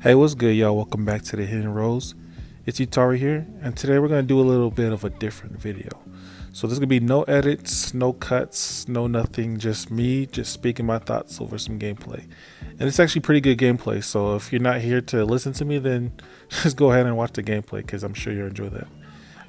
Hey, what's good, y'all? Welcome back to the Hidden Rows. It's Utari here, and today we're gonna do a little bit of a different video. So there's gonna be no edits, no cuts, no nothing, just me just speaking my thoughts over some gameplay. And it's actually pretty good gameplay, so if you're not here to listen to me, then just go ahead and watch the gameplay because I'm sure you'll enjoy that.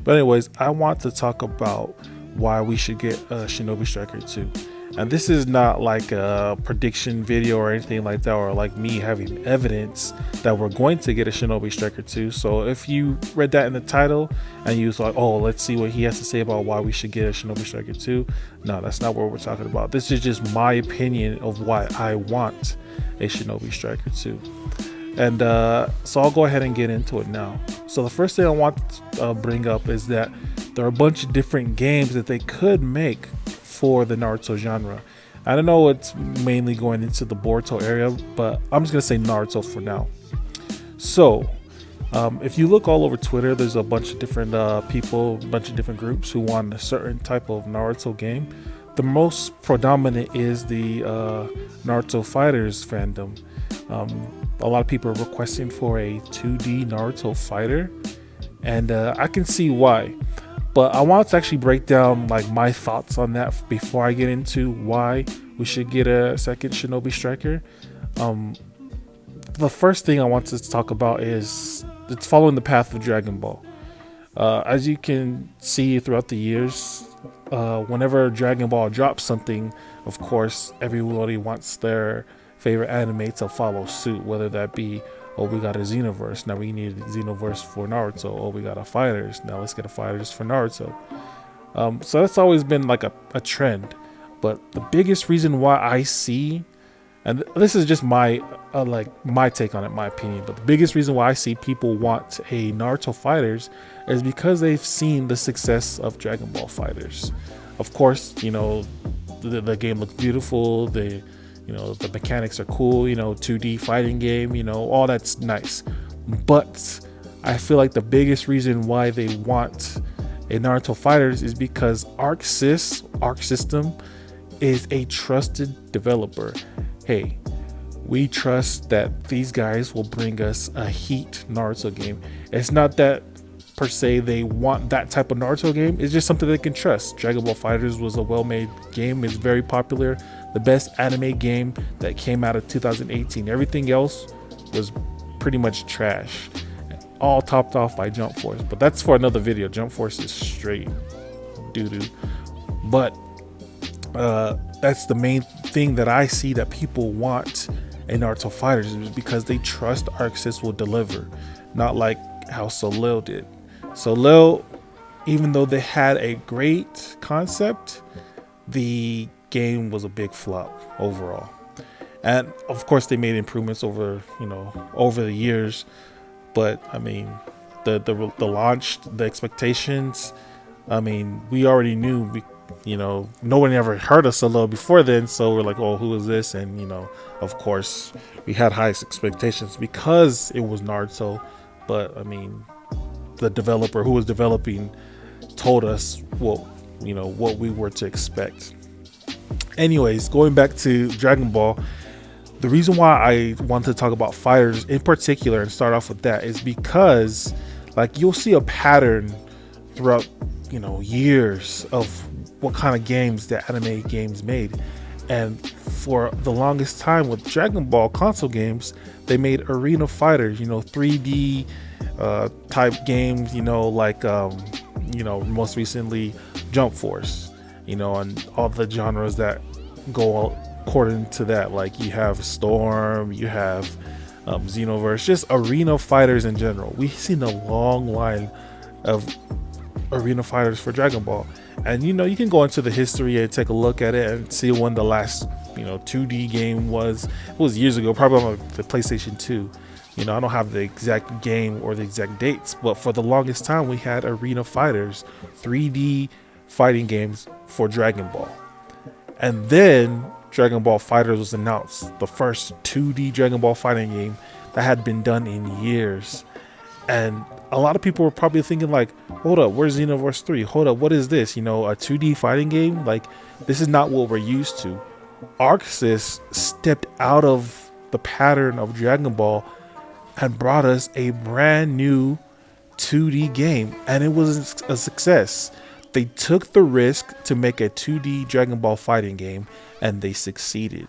But anyways, I want to talk about why we should get Shinobi Striker 2. And this is not like a prediction video or anything like that, or like me having evidence that we're going to get a Shinobi Striker 2. So if you read that in the title and you thought, oh, let's see what he has to say about why we should get a Shinobi Striker 2. No, that's not what we're talking about. This is just my opinion of why I want a Shinobi Striker 2. And so I'll go ahead and get into it now. So the first thing I want to bring up is that there are a bunch of different games that they could make for the Naruto genre. I don't know, it's mainly going into the Boruto area, but I'm just gonna say Naruto for now. So if you look all over Twitter, there's a bunch of different people, a bunch of different groups who want a certain type of Naruto game. The most predominant is the Naruto Fighters fandom. A lot of people are requesting for a 2D Naruto fighter, and I can see why. But I want to actually break down like my thoughts on that before I get into why we should get a second Shinobi Striker. The first thing I want to talk about is it's following the path of Dragon Ball. As you can see throughout the years, whenever Dragon Ball drops something, of course, everybody wants their favorite anime to follow suit, whether that be, oh, we got a Xenoverse, now we need a Xenoverse for Naruto. Oh, we got a Fighters, now let's get a Fighters for Naruto. So that's always been like a trend. But the biggest reason why I see, and this is just my my take on it, my opinion, but the biggest reason why I see people want a Naruto Fighters is because they've seen the success of Dragon Ball Fighters. Of course, you know, the game looks beautiful, the mechanics are cool, 2D fighting game, all that's nice. But I feel like the biggest reason why they want a Naruto Fighters is because Arc System is a trusted developer. Hey, we trust that these guys will bring us a heat Naruto game. It's not that per se they want that type of Naruto game, it's just something they can trust. Dragon Ball Fighters was a well-made game, it's very popular, the best anime game that came out of 2018. Everything else was pretty much trash, all topped off by Jump Force, but that's for another video. Jump Force is straight doo-doo. But that's the main thing that I see that people want in Naruto Fighters, is because they trust ArcSys will deliver, not like how Soleil did. Soleil, even though they had a great concept, the game was a big flop overall. And of course they made improvements over the years, but I mean the launch, the expectations, I mean, we already knew, no one ever heard of Soleil before then, so we're like, oh, who is this? And of course we had highest expectations because it was Naruto. But I mean, the developer who was developing told us what we were to expect. Anyways, going back to Dragon Ball, the reason why I want to talk about Fighters in particular and start off with that is because, like, you'll see a pattern throughout years of what kind of games the anime games made. And for the longest time with Dragon Ball console games, they made arena fighters, 3D type games, most recently Jump Force, and all the genres that go according to that. Like you have Storm, you have Xenoverse, just arena fighters in general. We've seen a long line of arena fighters for Dragon Ball. And you can go into the history and take a look at it and see when the last 2D game was. It was years ago, probably on the PlayStation 2. I don't have the exact game or the exact dates, but for the longest time we had arena fighters, 3D fighting games for Dragon Ball. And then Dragon Ball Fighters was announced, the first 2D Dragon Ball fighting game that had been done in years. And a lot of people were probably thinking like, hold up, where's Xenoverse 3? Hold up, what is this? A 2D fighting game? Like, this is not what we're used to. ArcSys stepped out of the pattern of Dragon Ball and brought us a brand new 2D game, and it was a success. They took the risk to make a 2D Dragon Ball fighting game, and they succeeded.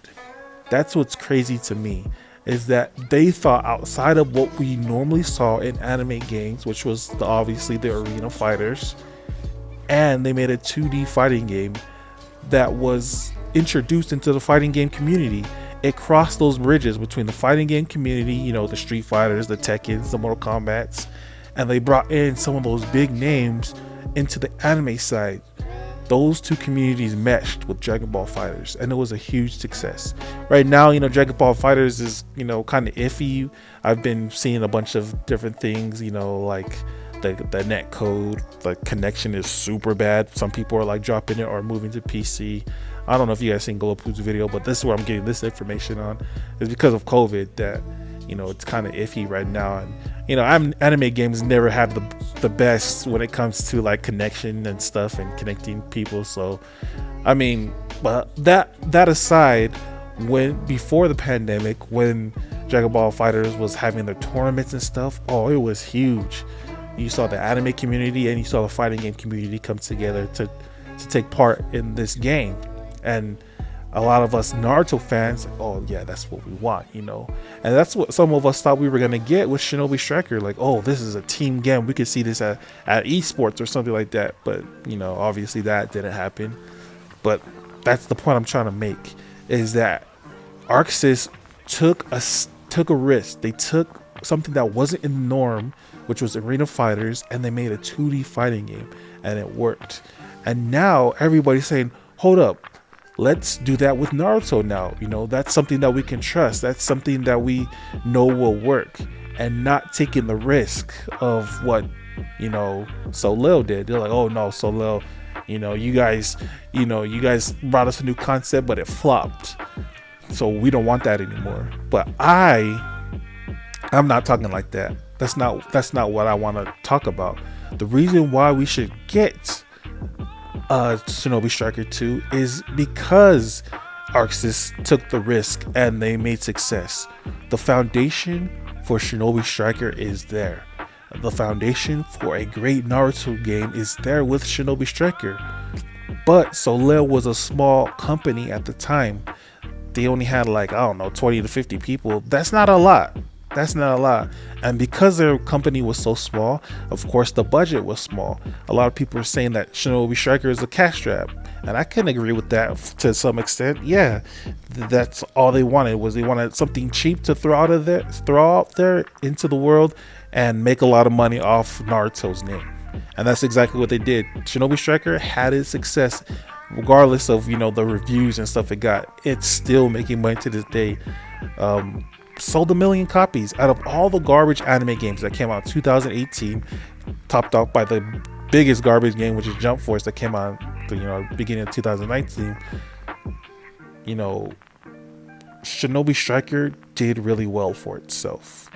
That's what's crazy to me, is that they thought outside of what we normally saw in anime games, which was obviously the arena fighters, and they made a 2D fighting game that was introduced into the fighting game community. It crossed those bridges between the fighting game community, the Street Fighters, the Tekkens, the Mortal Kombats, and they brought in some of those big names into the anime side. Those two communities meshed with Dragon Ball Fighters, and it was a huge success. Right now, Dragon Ball Fighters is, kind of iffy. I've been seeing a bunch of different things, like the net code, the connection is super bad. Some people are like dropping it or moving to PC. I don't know if you guys seen Golopu's video, but this is where I'm getting this information on. It's because of COVID that, it's kind of iffy right now. And, anime games never have the best when it comes to like connection and stuff and connecting people. So, but that aside, before the pandemic, when Dragon Ball Fighters was having their tournaments and stuff, oh, it was huge. You saw the anime community and you saw the fighting game community come together to take part in this game. And a lot of us Naruto fans, oh yeah, that's what we want, and that's what some of us thought we were gonna get with Shinobi Striker. Like, oh, this is a team game, we could see this at esports or something like that. But obviously that didn't happen. But that's the point I'm trying to make, is that ArcSys took a risk. They took something that wasn't in the norm, which was arena fighters, and they made a 2D fighting game, and it worked. And now everybody's saying, hold up, let's do that with Naruto now. That's something that we can trust. That's something that we know will work, and not taking the risk of what, Soleil did. They're like, oh no, Soleil, you guys brought us a new concept, but it flopped. So we don't want that anymore. But I'm not talking like that. That's not what I want to talk about. The reason why we should get Shinobi Striker 2 is because ArcSys took the risk and they made success. The foundation for Shinobi Striker is there. The foundation for a great Naruto game is there with Shinobi Striker. But Soleil was a small company at the time. They only had 20 to 50 people. That's not a lot. And because their company was so small, of course the budget was small. A lot of people are saying that Shinobi Striker is a cash grab, and I can agree with that to some extent. Yeah, that's all they wanted, was they wanted something cheap to throw out there into the world and make a lot of money off Naruto's name. And that's exactly what they did. Shinobi Striker had its success regardless of the reviews and stuff it got. It's still making money to this day. Sold 1 million copies out of all the garbage anime games that came out in 2018, topped off by the biggest garbage game, which is Jump Force, that came out beginning of 2019. Shinobi Striker did really well for itself,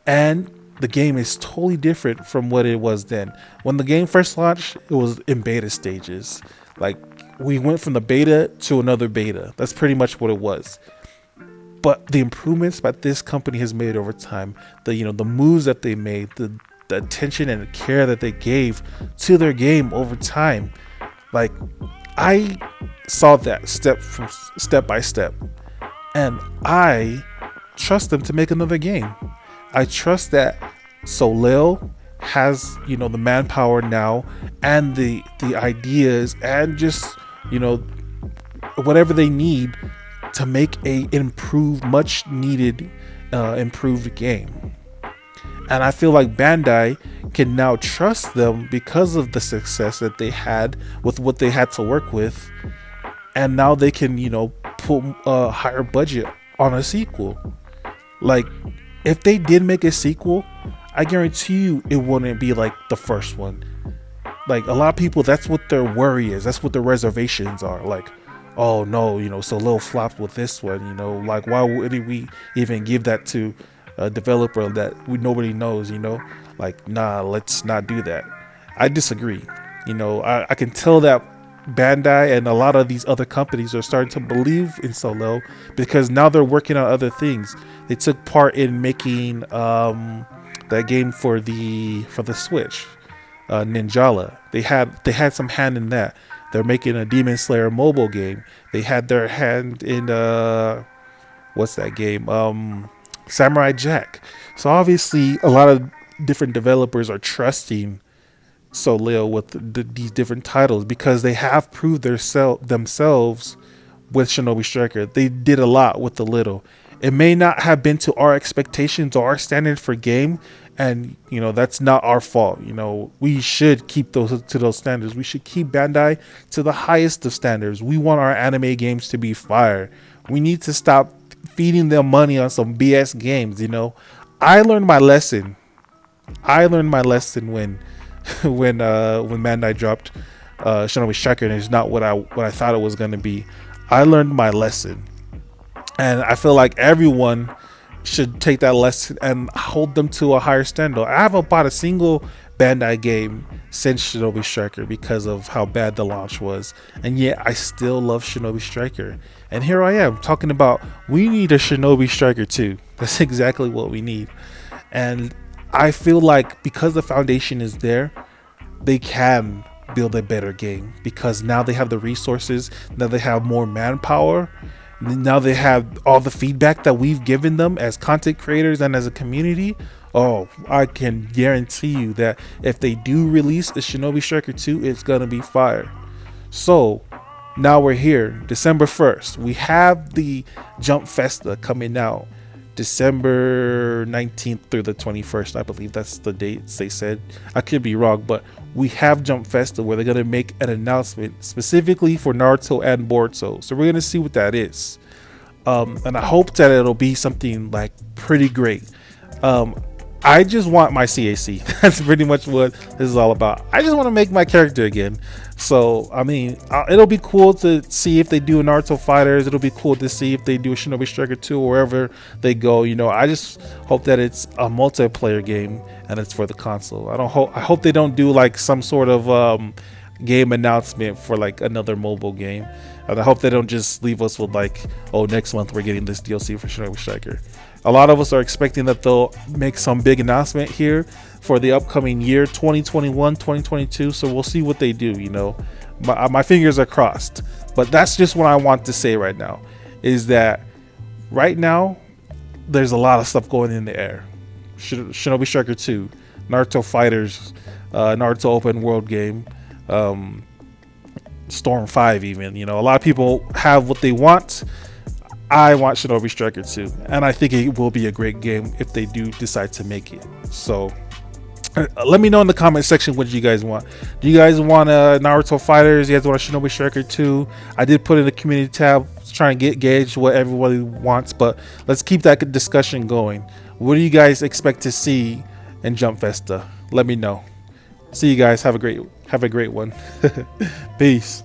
and the game is totally different from what it was then. When the game first launched, it was in beta stages. Like, we went from the beta to another beta. That's pretty much what it was. But the improvements that this company has made over time, the moves that they made, the attention and the care that they gave to their game over time, like, I saw that step by step, and I trust them to make another game. I trust that Soleil has the manpower now and the ideas and just whatever they need to make a much needed improved game. And I feel like Bandai can now trust them because of the success that they had with what they had to work with, and now they can put a higher budget on a sequel. Like, if they did make a sequel, I guarantee you it wouldn't be like the first one. Like, a lot of people, that's what their worry is, that's what their reservations are. Like, oh no, Soleil flopped with this one, like, why would we even give that to a developer that nobody knows, like, nah, let's not do that. I disagree. I can tell that Bandai and a lot of these other companies are starting to believe in Solo because now they're working on other things. They took part in making that game for the Switch, Ninjala. They had some hand in that. They're making a Demon Slayer mobile game. They had their hand in what's that game? Samurai Jack. So obviously, a lot of different developers are trusting Soleo with these different titles because they have proved themselves with Shinobi Striker. They did a lot with the little. It may not have been to our expectations or our standard for game, and that's not our fault. We should keep those to those standards. We should keep Bandai to the highest of standards. We want our anime games to be fire. We need to stop feeding them money on some BS games. I learned my lesson. When Bandai dropped Shinobi Striker, and it's not what I thought it was going to be. I learned my lesson, and I feel like everyone should take that lesson and hold them to a higher standard. I haven't bought a single Bandai game since Shinobi Striker because of how bad the launch was, and yet I still love Shinobi Striker. And here I am talking about we need a Shinobi Striker 2. That's exactly what we need. And I feel like because the foundation is there, they can build a better game because now they have the resources, now they have more manpower, now they have all the feedback that we've given them as content creators and as a community. Oh, I can guarantee you that if they do release the Shinobi Striker 2, it's gonna be fire. So now we're here, December 1st. We have the Jump Festa coming out December 19th through the 21st. I believe that's the dates they said. I could be wrong, but we have Jump Festa where they're going to make an announcement specifically for Naruto and Boruto. So we're going to see what that is. And I hope that it'll be something like pretty great. I just want my CAC. That's pretty much what this is all about. I just want to make my character again. So, I mean, it'll be cool to see if they do a Naruto Fighters. It'll be cool to see if they do a Shinobi Striker 2 or wherever they go. I just hope that it's a multiplayer game and it's for the console. I hope they don't do like some sort of game announcement for like another mobile game. And I hope they don't just leave us with like, oh, next month we're getting this DLC for Shinobi Striker. A lot of us are expecting that they'll make some big announcement here for the upcoming year, 2021, 2022. So we'll see what they do. My fingers are crossed. But that's just what I want to say right now, is that right now there's a lot of stuff going in the air. Shinobi Striker 2, Naruto Fighters, Naruto open world game, Storm 5 even. A lot of people have what they want. I want Shinobi Striker 2, and I think it will be a great game if they do decide to make it. So let me know in the comment section what you guys want. Do you guys want a Naruto Fighters? You guys want a Shinobi Striker 2? I did put in the community tab trying to gauge what everybody wants, but let's keep that discussion going. What do you guys expect to see in Jump Festa? Let me know. See you guys. Have a great one. Peace.